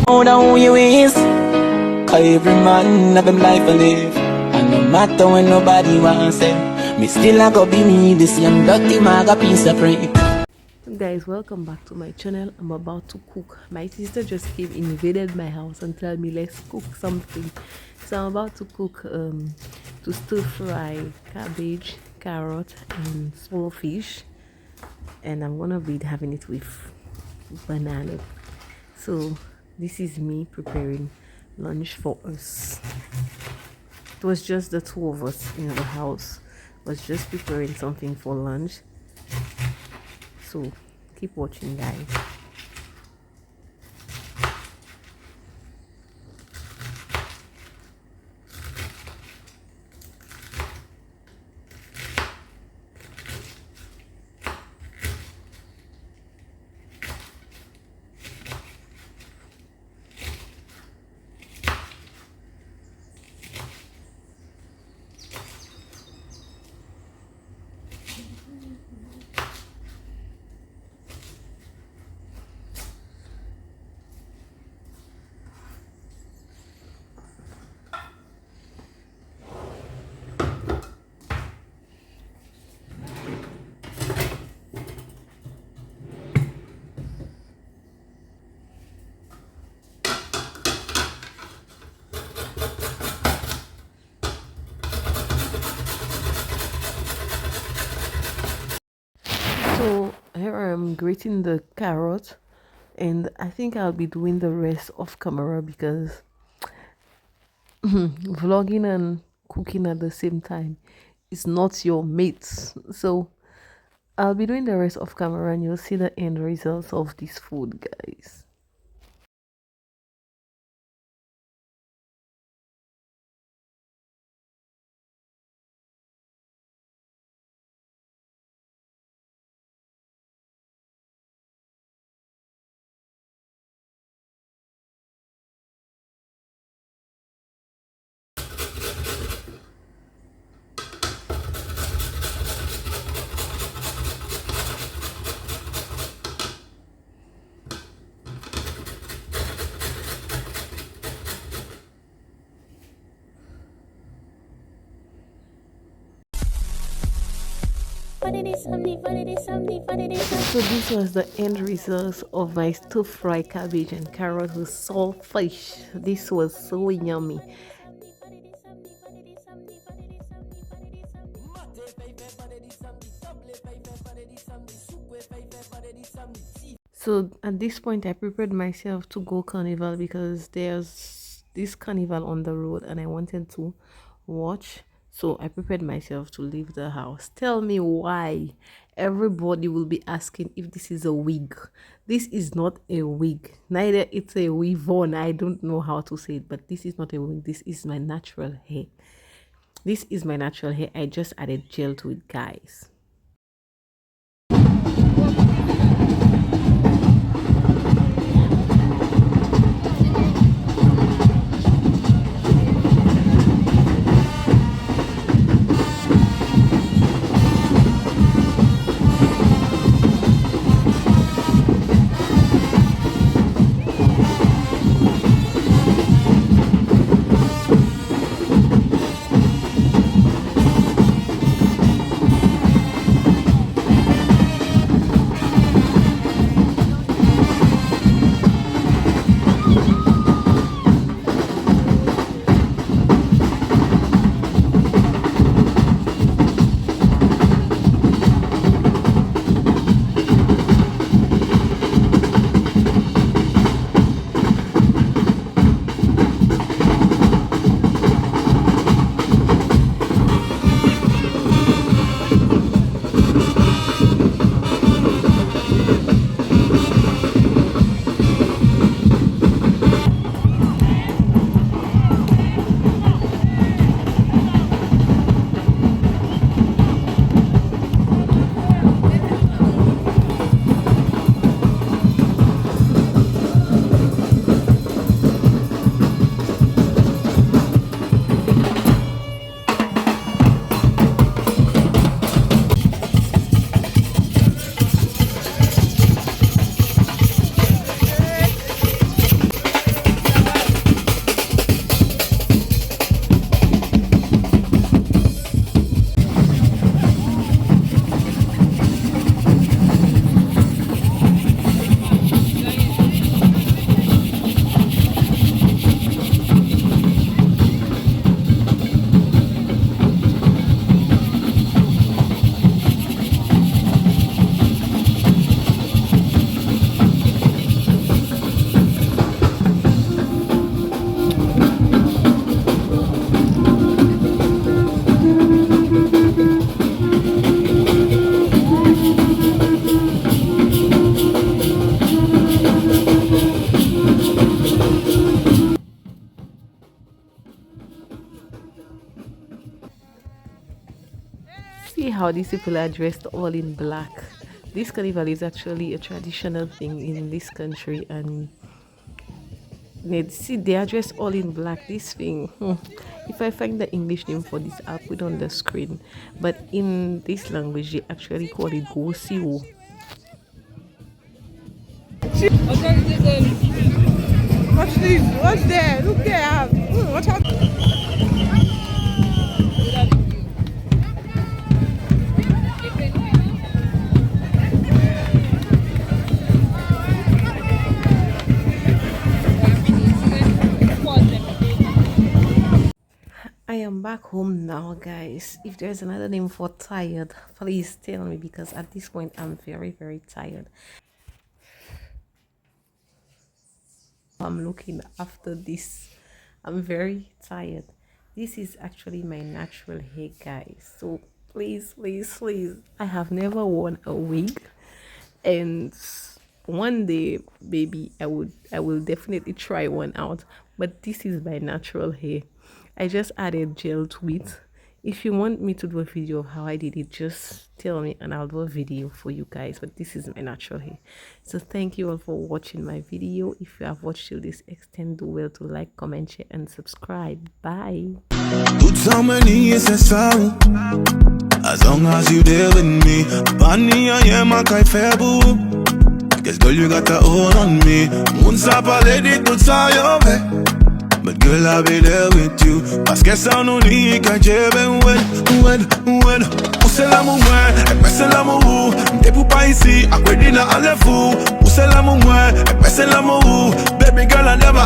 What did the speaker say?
Know who you is, 'cause every man have him life to live. And no matter when nobody wants it, me still a go be me, this young dirty maga piece of prey. Guys, welcome back to my channel. I'm about to cook. My sister just came, invaded my house and tell me let's cook something. So I'm about to cook to stir fry cabbage, carrot and small fish, and I'm gonna be having it with banana. So this is me preparing lunch for us. It was just the two of us in the house. Was just preparing something for lunch. So keep watching, guys. So here I am grating the carrot, and I think I'll be doing the rest off camera because vlogging and cooking at the same time is not your mates. So I'll be doing the rest off camera and you'll see the end results of this food, guys. So this was the end result of my stir fry cabbage and carrot with salt fish. This was so yummy. So at this point I prepared myself to go Carnival because there's this carnival on the road and I wanted to watch. So I prepared myself to leave the house. Tell me why everybody will be asking if this is a wig. This is not a wig. Neither it's a weave on. I don't know how to say it, but this is not a wig. This is my natural hair. This is my natural hair. I just added gel to it, guys. how these people are dressed all in black. This carnival is actually a traditional thing in this country, and see they are dressed all in black. This thing, if I find the English name for this, I'll put on the screen. But in this language, they actually call it xoxo. Watch this. What's there? Look there. Watch out. I am back home now, guys. If there's another name for tired, please tell me, because at this point I'm very tired. I'm looking after this. I'm very tired. This is actually my natural hair, guys, so please, I have never worn a wig, and one day maybe I will definitely try one out, but this is my natural hair. I just added gel to it. If you want me to do a video of how I did it, just tell me and I'll do a video for you guys. But this is my natural hair. So thank you all for watching my video. If you have watched till this extent, do well to like, comment, share and subscribe. Bye. As long as you there with me, Bunny, I am a kai febu. Guess girl, you got to hold on me. Munsapa lady to your but girl, I'll be there with you. Parce que ça nous dit qu'à Jeben, when. Où c'est l'amour, et c'est l'amour. T'es pour pas ici, à quoi dîner à l'effort. Où c'est l'amour, et c'est l'amour. Baby girl, I never